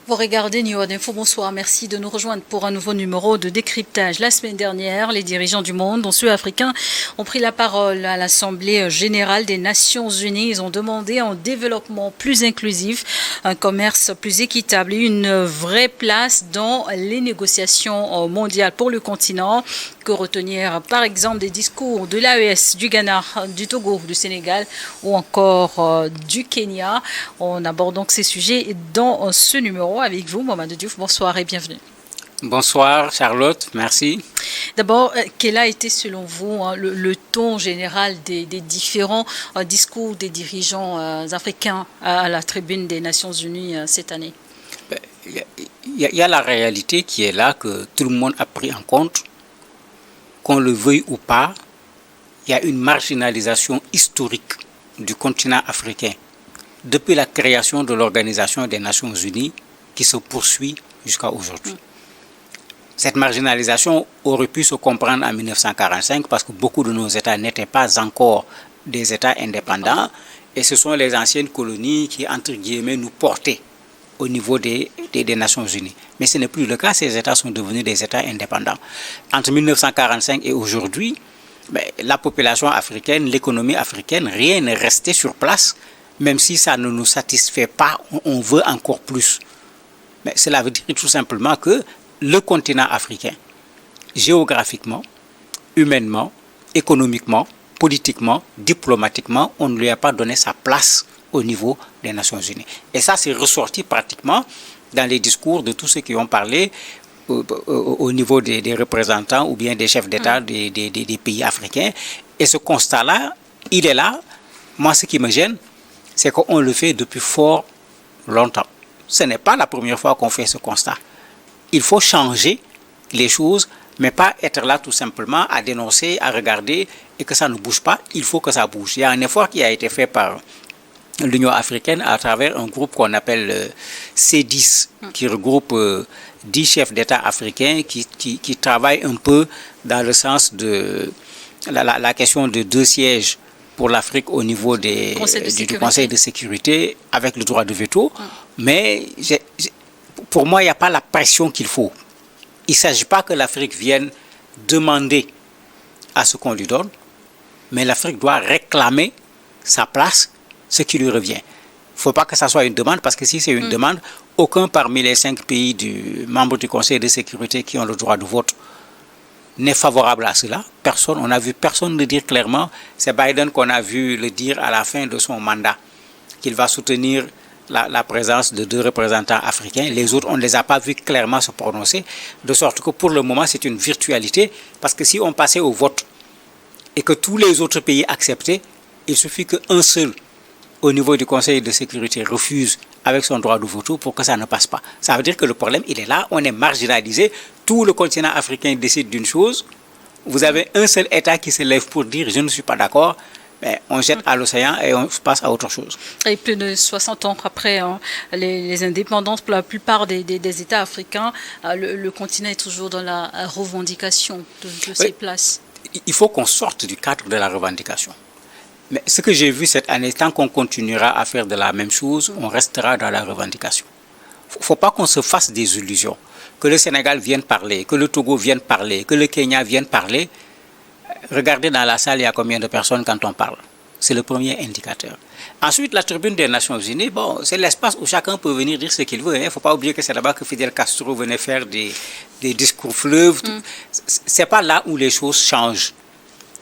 Vous regardez New World Info, bonsoir, merci de nous rejoindre pour un nouveau numéro de décryptage. La semaine dernière, les dirigeants du monde, dont ceux africains, ont pris la parole à l'Assemblée générale des Nations Unies. Ils ont demandé un développement plus inclusif, un commerce plus équitable et une vraie place dans les négociations mondiales pour le continent. Que retenir par exemple des discours de l'AES, du Ghana, du Togo, du Sénégal ou encore du Kenya. On aborde donc ces sujets dans ce numéro avec vous, Mamadou Diouf. Bonsoir et bienvenue. Bonsoir Charlotte, merci. D'abord, quel a été selon vous le ton général des différents discours des dirigeants africains à la tribune des Nations Unies cette année? Il y a la réalité qui est là, que tout le monde a pris en compte. Qu'on le veuille ou pas, il y a une marginalisation historique du continent africain depuis la création de l'Organisation des Nations Unies qui se poursuit jusqu'à aujourd'hui. Cette marginalisation aurait pu se comprendre en 1945 parce que beaucoup de nos États n'étaient pas encore des États indépendants et ce sont les anciennes colonies qui, entre guillemets, nous portaient au niveau des Nations Unies. Mais ce n'est plus le cas, ces États sont devenus des États indépendants. Entre 1945 et aujourd'hui, la population africaine, l'économie africaine, rien n'est resté sur place, même si ça ne nous satisfait pas, on veut encore plus. Mais cela veut dire tout simplement que le continent africain, géographiquement, humainement, économiquement, politiquement, diplomatiquement, on ne lui a pas donné sa place au niveau des Nations Unies. Et ça, c'est ressorti pratiquement dans les discours de tous ceux qui ont parlé au niveau des représentants ou bien des chefs d'État des pays africains. Et ce constat-là, il est là. Moi, ce qui me gêne, c'est qu'on le fait depuis fort longtemps. Ce n'est pas la première fois qu'on fait ce constat. Il faut changer les choses, mais pas être là tout simplement à dénoncer, à regarder et que ça ne bouge pas. Il faut que ça bouge. Il y a un effort qui a été fait par l'Union africaine à travers un groupe qu'on appelle C10, qui regroupe 10 chefs d'État africains qui travaillent un peu dans le sens de la question de 2 sièges pour l'Afrique au niveau du Conseil de sécurité avec le droit de veto. Mais pour moi, il n'y a pas la pression qu'il faut. Il ne s'agit pas que l'Afrique vienne demander à ce qu'on lui donne, mais l'Afrique doit réclamer sa place, ce qui lui revient. Il ne faut pas que ça soit une demande, parce que si c'est une demande, aucun parmi les 5 pays membres du Conseil de sécurité qui ont le droit de vote n'est favorable à cela. Personne, on n'a vu personne le dire clairement. C'est Biden qu'on a vu le dire à la fin de son mandat, qu'il va soutenir la présence de 2 représentants africains. Les autres, on ne les a pas vus clairement se prononcer, de sorte que pour le moment, c'est une virtualité, parce que si on passait au vote et que tous les autres pays acceptaient, il suffit qu'un seul au niveau du Conseil de sécurité refuse avec son droit de veto pour que ça ne passe pas. Ça veut dire que le problème, il est là, on est marginalisé. Tout le continent africain décide d'une chose. Vous avez un seul État qui se lève pour dire « je ne suis pas d'accord ». Mais on jette à l'océan et on passe à autre chose. Et plus de 60 ans après les indépendances, pour la plupart des États africains, le continent est toujours dans la revendication de ses places. Il faut qu'on sorte du cadre de la revendication. Mais ce que j'ai vu cette année, tant qu'on continuera à faire de la même chose, on restera dans la revendication. Il ne faut pas qu'on se fasse des illusions. Que le Sénégal vienne parler, que le Togo vienne parler, que le Kenya vienne parler. Regardez dans la salle, il y a combien de personnes quand on parle. C'est le premier indicateur. Ensuite, la tribune des Nations Unies, c'est l'espace où chacun peut venir dire ce qu'il veut. Il ne faut pas oublier que c'est là-bas que Fidel Castro venait faire des discours fleuves. Ce n'est pas là où les choses changent.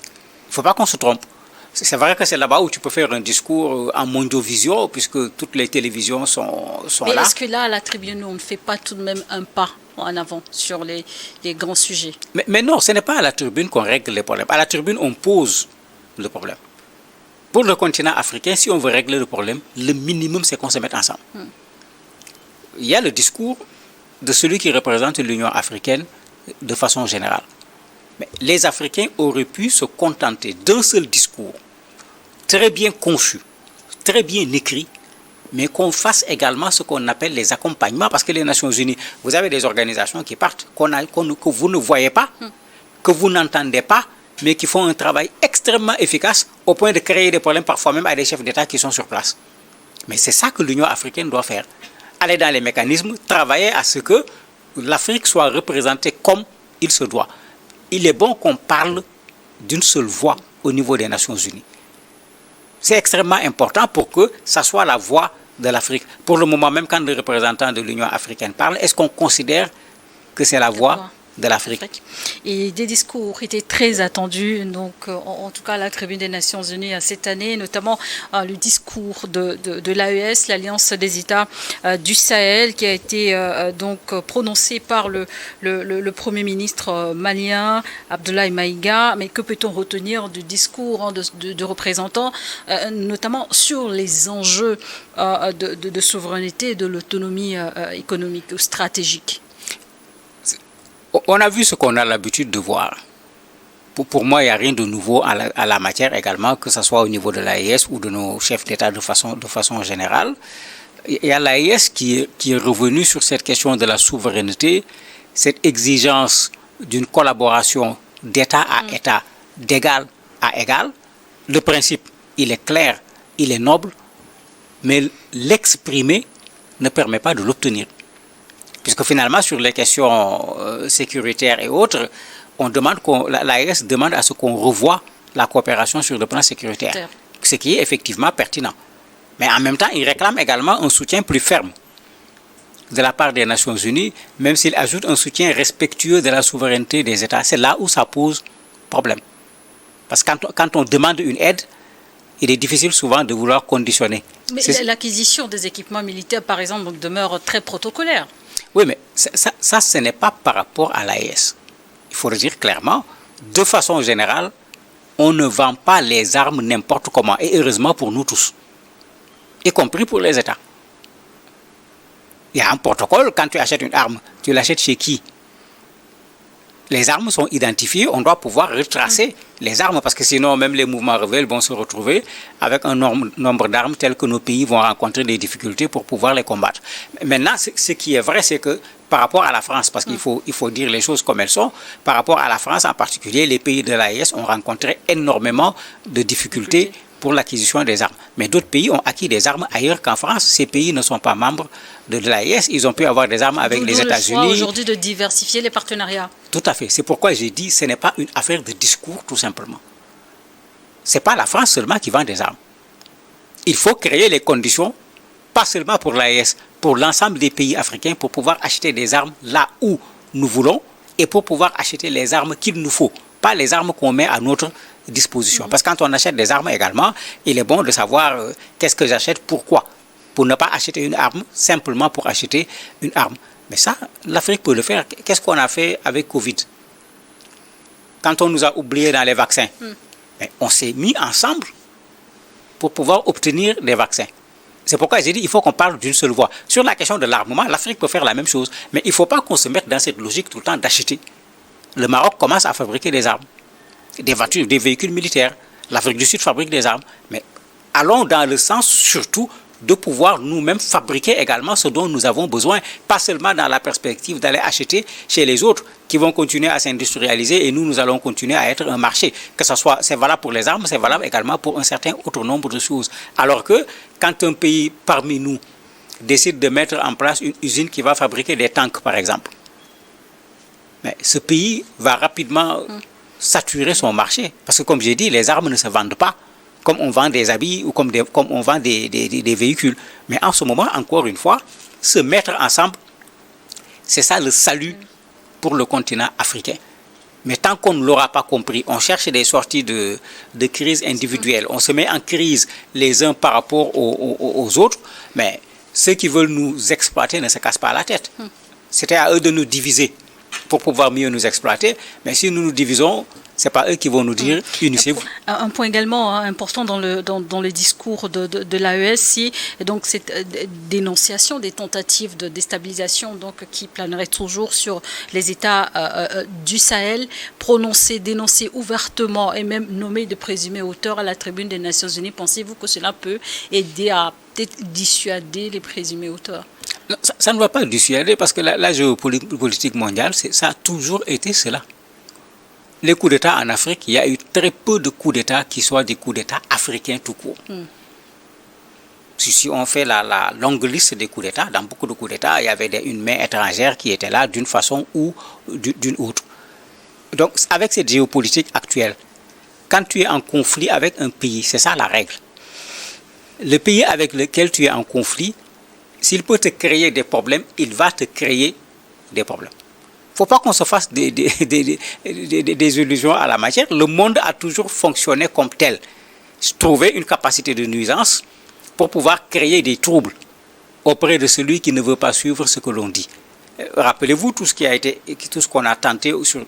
Il ne faut pas qu'on se trompe. C'est vrai que c'est là-bas où tu peux faire un discours en mondovision, puisque toutes les télévisions sont là. Mais est-ce que là, à la tribune, on ne fait pas tout de même un pas en avant sur les grands sujets? Mais non, ce n'est pas à la tribune qu'on règle les problèmes. À la tribune, on pose le problème. Pour le continent africain, si on veut régler le problème, le minimum, c'est qu'on se mette ensemble. Il y a le discours de celui qui représente l'Union africaine de façon générale. Mais les Africains auraient pu se contenter d'un seul discours, très bien conçu, très bien écrit, mais qu'on fasse également ce qu'on appelle les accompagnements, parce que les Nations Unies, vous avez des organisations qui partent, que vous ne voyez pas, que vous n'entendez pas, mais qui font un travail extrêmement efficace au point de créer des problèmes parfois même à des chefs d'État qui sont sur place. Mais c'est ça que l'Union africaine doit faire. aller dans les mécanismes, travailler à ce que l'Afrique soit représentée comme il se doit. Il est bon qu'on parle d'une seule voix au niveau des Nations Unies. C'est extrêmement important pour que ça soit la voix de l'Afrique. Pour le moment, même quand le représentant de l'Union africaine parle, est-ce qu'on considère que c'est la voix de l'Afrique? Et des discours étaient très attendus, donc en tout cas à la Tribune des Nations Unies cette année, notamment le discours de l'AES, l'Alliance des États du Sahel, qui a été donc prononcé par le Premier ministre malien, Abdoulaye Maïga. Mais que peut-on retenir du discours de représentants, notamment sur les enjeux de souveraineté et de l'autonomie économique ou stratégique? On a vu ce qu'on a l'habitude de voir. Pour moi, il n'y a rien de nouveau à la matière également, que ce soit au niveau de l'AES ou de nos chefs d'État de façon générale. Il y a l'AES qui est revenu sur cette question de la souveraineté, cette exigence d'une collaboration d'État à État, d'égal à égal. Le principe, il est clair, il est noble, mais l'exprimer ne permet pas de l'obtenir. Puisque finalement, sur les questions sécuritaires et autres, l'AES demande à ce qu'on revoie la coopération sur le plan sécuritaire, ce qui est effectivement pertinent. Mais en même temps, il réclame également un soutien plus ferme de la part des Nations Unies, même s'il ajoute un soutien respectueux de la souveraineté des États. C'est là où ça pose problème. Parce que quand on demande une aide, il est difficile souvent de vouloir conditionner. Mais l'acquisition des équipements militaires, par exemple, demeure très protocolaire. Oui, mais ça, ce n'est pas par rapport à l'AES. Il faut le dire clairement, de façon générale, on ne vend pas les armes n'importe comment, et heureusement pour nous tous, y compris pour les États. Il y a un protocole, quand tu achètes une arme, tu l'achètes chez qui? Les armes sont identifiées, on doit pouvoir retracer les armes, parce que sinon même les mouvements rebelles vont se retrouver avec un nombre d'armes tels que nos pays vont rencontrer des difficultés pour pouvoir les combattre. Maintenant, ce qui est vrai, c'est que par rapport à la France, parce qu'il faut dire les choses comme elles sont, par rapport à la France en particulier, les pays de l'AES ont rencontré énormément de difficultés pour l'acquisition des armes. Mais d'autres pays ont acquis des armes ailleurs qu'en France. Ces pays ne sont pas membres de l'AES. Ils ont pu avoir des armes avec les États-Unis. Le choix aujourd'hui de diversifier les partenariats. Tout à fait. C'est pourquoi j'ai dit que ce n'est pas une affaire de discours, tout simplement. Ce n'est pas la France seulement qui vend des armes. Il faut créer les conditions, pas seulement pour l'AES, pour l'ensemble des pays africains, pour pouvoir acheter des armes là où nous voulons et pour pouvoir acheter les armes qu'il nous faut, pas les armes qu'on met à notre disposition. Parce que quand on achète des armes également, il est bon de savoir qu'est-ce que j'achète, pourquoi. Pour ne pas acheter une arme simplement pour acheter une arme. Mais ça, l'Afrique peut le faire. Qu'est-ce qu'on a fait avec Covid? Quand on nous a oubliés dans les vaccins, mais on s'est mis ensemble pour pouvoir obtenir des vaccins. C'est pourquoi j'ai dit qu'il faut qu'on parle d'une seule voix. Sur la question de l'armement, l'Afrique peut faire la même chose. Mais il ne faut pas qu'on se mette dans cette logique tout le temps d'acheter. Le Maroc commence à fabriquer des armes, des voitures, des véhicules militaires. L'Afrique du Sud fabrique des armes. Mais allons dans le sens surtout de pouvoir nous-mêmes fabriquer également ce dont nous avons besoin, pas seulement dans la perspective d'aller acheter chez les autres qui vont continuer à s'industrialiser et nous allons continuer à être un marché. Que ce soit, c'est valable pour les armes, c'est valable également pour un certain autre nombre de choses. Alors que quand un pays parmi nous décide de mettre en place une usine qui va fabriquer des tanks, par exemple, mais ce pays va rapidement saturer son marché. Parce que comme j'ai dit, les armes ne se vendent pas comme on vend des habits ou comme on vend des véhicules. Mais en ce moment, encore une fois, se mettre ensemble, c'est ça le salut pour le continent africain. Mais tant qu'on ne l'aura pas compris, on cherche des sorties de crise individuelles. On se met en crise les uns par rapport aux autres. Mais ceux qui veulent nous exploiter ne se cassent pas la tête. C'était à eux de nous diviser pour pouvoir mieux nous exploiter. Mais si nous nous divisons, ce n'est pas eux qui vont nous dire unissez-vous. Un point également important dans le discours de l'AES, c'est donc cette dénonciation des tentatives de déstabilisation donc, qui planeraient toujours sur les États du Sahel, dénoncer ouvertement et même nommer de présumés auteurs à la tribune des Nations Unies. Pensez-vous que cela peut aider à peut-être dissuader les présumés auteurs? Non, ça ne va pas dissuader parce que la géopolitique mondiale, ça a toujours été cela. Les coups d'État en Afrique, il y a eu très peu de coups d'État qui soient des coups d'État africains tout court. Si on fait la longue liste des coups d'État, dans beaucoup de coups d'État, il y avait une main étrangère qui était là d'une façon ou d'une autre. Donc, avec cette géopolitique actuelle, quand tu es en conflit avec un pays, c'est ça la règle. Le pays avec lequel tu es en conflit, s'il peut te créer des problèmes, il va te créer des problèmes. Il ne faut pas qu'on se fasse des illusions à la matière. Le monde a toujours fonctionné comme tel. Trouver une capacité de nuisance pour pouvoir créer des troubles auprès de celui qui ne veut pas suivre ce que l'on dit. Rappelez-vous tout ce qu'on a tenté sur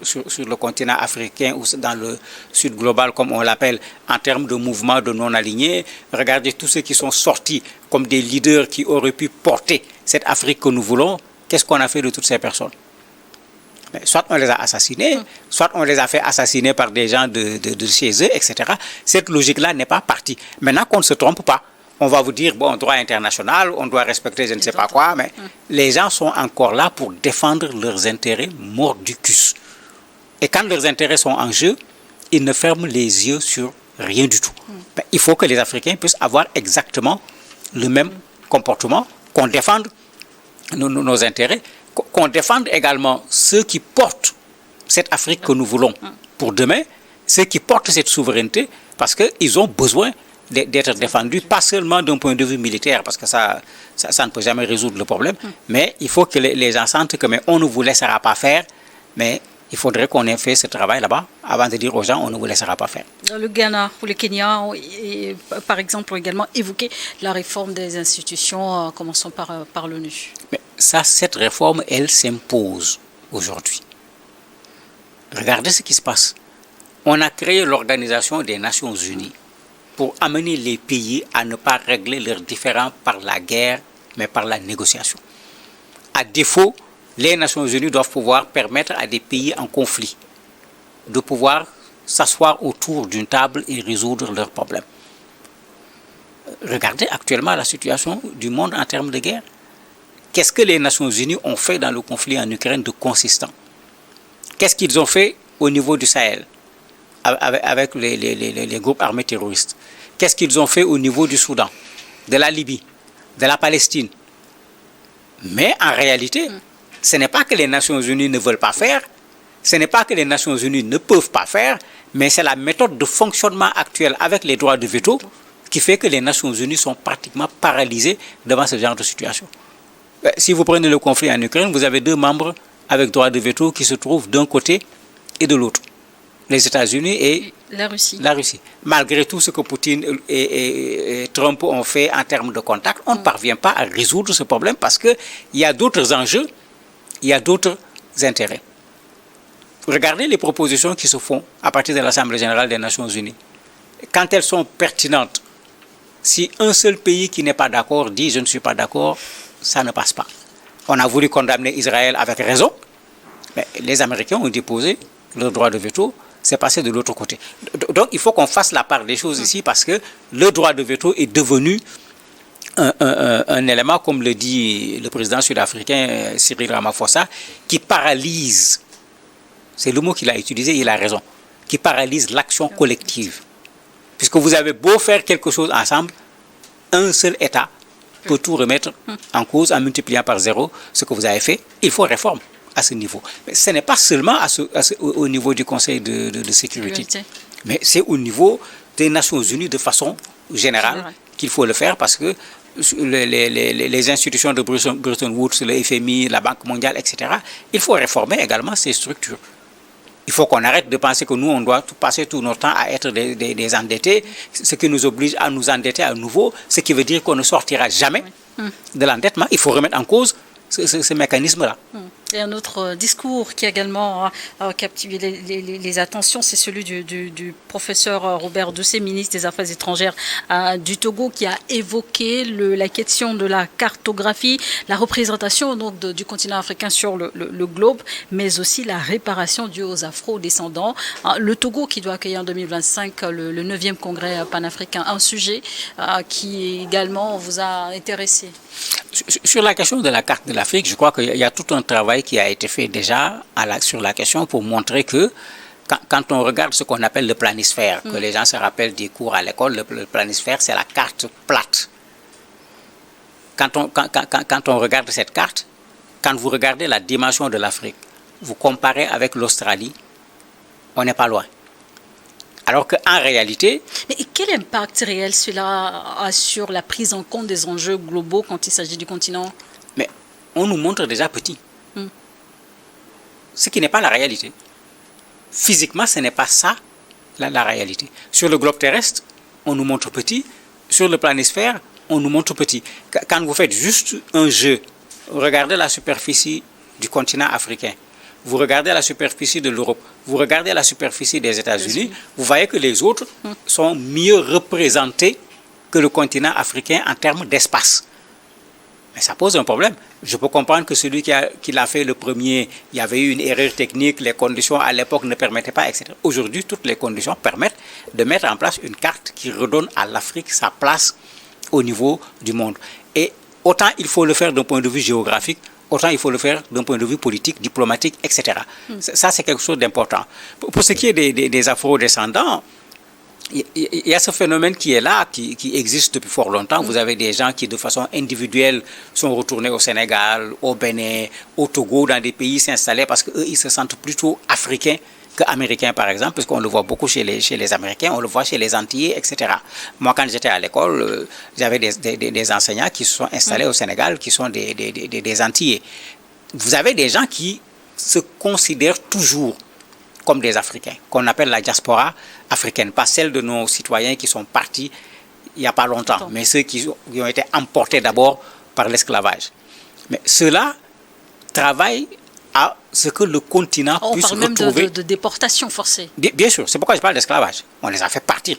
le continent africain ou dans le sud global, comme on l'appelle, en termes de mouvements de non-alignés. Regardez tous ceux qui sont sortis comme des leaders qui auraient pu porter cette Afrique que nous voulons. Qu'est-ce qu'on a fait de toutes ces personnes? Soit on les a assassinés, soit on les a fait assassiner par des gens de chez eux, etc. Cette logique-là n'est pas partie. Maintenant qu'on ne se trompe pas, on va vous dire, bon, droit international, on doit respecter je ne sais pas quoi, mais les gens sont encore là pour défendre leurs intérêts mordicus. Et quand leurs intérêts sont en jeu, ils ne ferment les yeux sur rien du tout. Mais il faut que les Africains puissent avoir exactement le même comportement, qu'on défende nos intérêts, qu'on défende également ceux qui portent cette Afrique que nous voulons pour demain, ceux qui portent cette souveraineté, parce qu'ils ont besoin d'être défendus, pas seulement d'un point de vue militaire, parce que ça ne peut jamais résoudre le problème, mais il faut que les gens sentent que on ne vous laissera pas faire, mais il faudrait qu'on ait fait ce travail là-bas avant de dire aux gens on ne vous laissera pas faire. Le Ghana ou le Kenya, par exemple, ont également évoqué la réforme des institutions, commençons par l'ONU. Mais cette réforme, elle s'impose aujourd'hui. Regardez ce qui se passe. On a créé l'Organisation des Nations Unies pour amener les pays à ne pas régler leurs différends par la guerre, mais par la négociation. À défaut, les Nations Unies doivent pouvoir permettre à des pays en conflit de pouvoir s'asseoir autour d'une table et résoudre leurs problèmes. Regardez actuellement la situation du monde en termes de guerre. Qu'est-ce que les Nations Unies ont fait dans le conflit en Ukraine de consistant? Qu'est-ce qu'ils ont fait au niveau du Sahel avec les groupes armés terroristes? Qu'est-ce qu'ils ont fait au niveau du Soudan, de la Libye, de la Palestine? Mais en réalité, ce n'est pas que les Nations Unies ne veulent pas faire, ce n'est pas que les Nations Unies ne peuvent pas faire, mais c'est la méthode de fonctionnement actuelle avec les droits de veto qui fait que les Nations Unies sont pratiquement paralysées devant ce genre de situation. Si vous prenez le conflit en Ukraine, vous avez deux membres avec droit de veto qui se trouvent d'un côté et de l'autre. Les États-Unis et la Russie. Malgré tout ce que Poutine et Trump ont fait en termes de contact, on ne parvient pas à résoudre ce problème parce qu'il y a d'autres enjeux, il y a d'autres intérêts. Regardez les propositions qui se font à partir de l'Assemblée générale des Nations Unies. Quand elles sont pertinentes, si un seul pays qui n'est pas d'accord dit « je ne suis pas d'accord », ça ne passe pas. On a voulu condamner Israël avec raison, mais les Américains ont déposé leur droit de veto, c'est passé de l'autre côté. Donc il faut qu'on fasse la part des choses ici parce que le droit de veto est devenu un élément, comme le dit le président sud-africain Cyril Ramaphosa, qui paralyse, c'est le mot qu'il a utilisé, il a raison, qui paralyse l'action collective. Puisque vous avez beau faire quelque chose ensemble, un seul État peut tout remettre en cause en multipliant par zéro ce que vous avez fait. Il faut réforme à ce niveau. Mais ce n'est pas seulement au niveau du Conseil de sécurité, mais c'est au niveau des Nations Unies de façon générale qu'il faut le faire parce que les institutions de Bretton Woods, le FMI, la Banque mondiale, etc., il faut réformer également ces structures. Il faut qu'on arrête de penser que nous, on doit passer tout notre temps à être des endettés, ce qui nous oblige à nous endetter à nouveau, ce qui veut dire qu'on ne sortira jamais de l'endettement. Il faut remettre en cause ce mécanisme-là. Et un autre discours qui a également captivé les attentions, c'est celui du professeur Robert Doucet, ministre des Affaires étrangères du Togo, qui a évoqué la question de la cartographie, la représentation donc, du continent africain sur le globe, mais aussi la réparation due aux afro-descendants. Le Togo qui doit accueillir en 2025 le 9e congrès panafricain, un sujet qui également vous a intéressé. Sur la question de la carte de l'Afrique, je crois qu'il y a tout un travail qui a été fait déjà sur la question pour montrer que quand on regarde ce qu'on appelle le planisphère, que les gens se rappellent des cours à l'école, le planisphère c'est la carte plate quand on regarde cette carte, quand vous regardez la dimension de l'Afrique, vous comparez avec l'Australie, on n'est pas loin. Alors qu'en réalité... Mais quel impact réel cela a sur la prise en compte des enjeux globaux quand il s'agit du continent? Mais on nous montre déjà petit. Ce qui n'est pas la réalité. Physiquement, ce n'est pas ça la réalité. Sur le globe terrestre, on nous montre petit. Sur le planisphère, on nous montre petit. Quand vous faites juste un jeu, regardez la superficie du continent africain, vous regardez la superficie de l'Europe, vous regardez la superficie des États-Unis, vous voyez que les autres sont mieux représentés que le continent africain en termes d'espace. Mais ça pose un problème. Je peux comprendre que celui qui l'a fait le premier, il y avait eu une erreur technique, les conditions à l'époque ne permettaient pas, etc. Aujourd'hui, toutes les conditions permettent de mettre en place une carte qui redonne à l'Afrique sa place au niveau du monde. Et autant il faut le faire d'un point de vue géographique, autant il faut le faire d'un point de vue politique, diplomatique, etc. Ça, c'est quelque chose d'important. Pour ce qui est des afro-descendants, il y a ce phénomène qui est là, qui existe depuis fort longtemps. Vous avez des gens qui, de façon individuelle, sont retournés au Sénégal, au Bénin, au Togo, dans des pays s'installer parce qu'eux, ils se sentent plutôt africains qu'américains, par exemple, parce qu'on le voit beaucoup chez les Américains, on le voit chez les Antillais, etc. Moi, quand j'étais à l'école, j'avais des enseignants qui se sont installés au Sénégal, qui sont des Antillais. Vous avez des gens qui se considèrent toujours comme des Africains, qu'on appelle la diaspora africaine, pas celle de nos citoyens qui sont partis il n'y a pas longtemps, mais ceux qui ont été emportés d'abord par l'esclavage. Mais ceux-là travaillent à ce que le continent puisse retrouver... On parle même de déportation forcée. Bien sûr, c'est pourquoi je parle d'esclavage. On les a fait partir.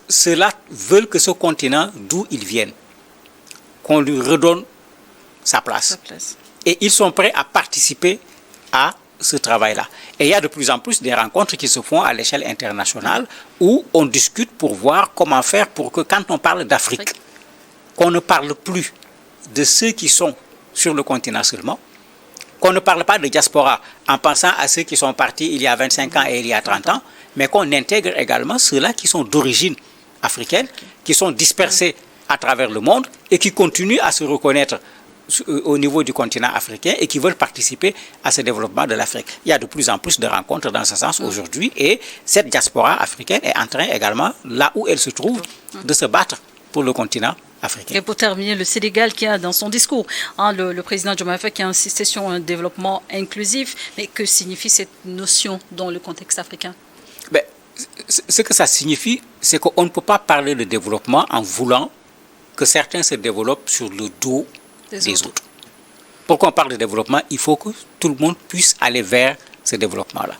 Ceux-là veulent que ce continent, d'où ils viennent, qu'on lui redonne sa place. Et ils sont prêts à participer à ce travail-là. Et il y a de plus en plus des rencontres qui se font à l'échelle internationale où on discute pour voir comment faire pour que quand on parle d'Afrique, qu'on ne parle plus de ceux qui sont sur le continent seulement, qu'on ne parle pas de diaspora en pensant à ceux qui sont partis il y a 25 ans et il y a 30 ans, mais qu'on intègre également ceux-là qui sont d'origine africaine, qui sont dispersés à travers le monde et qui continuent à se reconnaître au niveau du continent africain et qui veulent participer à ce développement de l'Afrique. Il y a de plus en plus de rencontres dans ce sens aujourd'hui et cette diaspora africaine est en train également, là où elle se trouve, de se battre pour le continent africain. Et pour terminer, le Sénégal qui a dans son discours, le président Diomaye Faye qui a insisté sur un développement inclusif, mais que signifie cette notion dans le contexte africain? Ce que ça signifie, c'est qu'on ne peut pas parler de développement en voulant que certains se développent sur le dos des autres. Pour qu'on parle de développement, il faut que tout le monde puisse aller vers ce développement-là.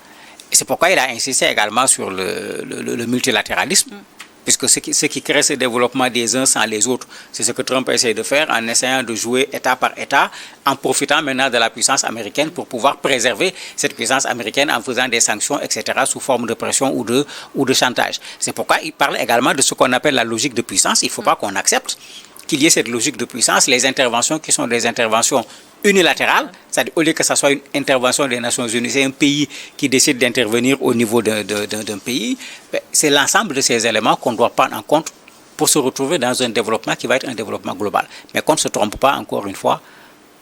Et c'est pourquoi il a insisté également sur le multilatéralisme, puisque ce qui crée ce développement des uns sans les autres, c'est ce que Trump essaie de faire en essayant de jouer État par État, en profitant maintenant de la puissance américaine pour pouvoir préserver cette puissance américaine en faisant des sanctions, etc., sous forme de pression ou de chantage. C'est pourquoi il parle également de ce qu'on appelle la logique de puissance. Il ne faut pas qu'on accepte qu'il y ait cette logique de puissance, les interventions qui sont des interventions unilatérales, c'est-à-dire au lieu que ce soit une intervention des Nations Unies, c'est un pays qui décide d'intervenir au niveau d'un pays, c'est l'ensemble de ces éléments qu'on doit prendre en compte pour se retrouver dans un développement qui va être un développement global. Mais qu'on ne se trompe pas, encore une fois,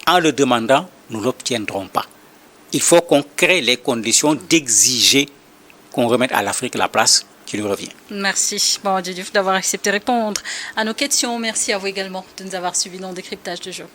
en le demandant, nous ne l'obtiendrons pas. Il faut qu'on crée les conditions d'exiger qu'on remette à l'Afrique la place qui lui revient. Merci, Diouf, d'avoir accepté de répondre à nos questions. Merci à vous également de nous avoir suivis dans le décryptage du jour.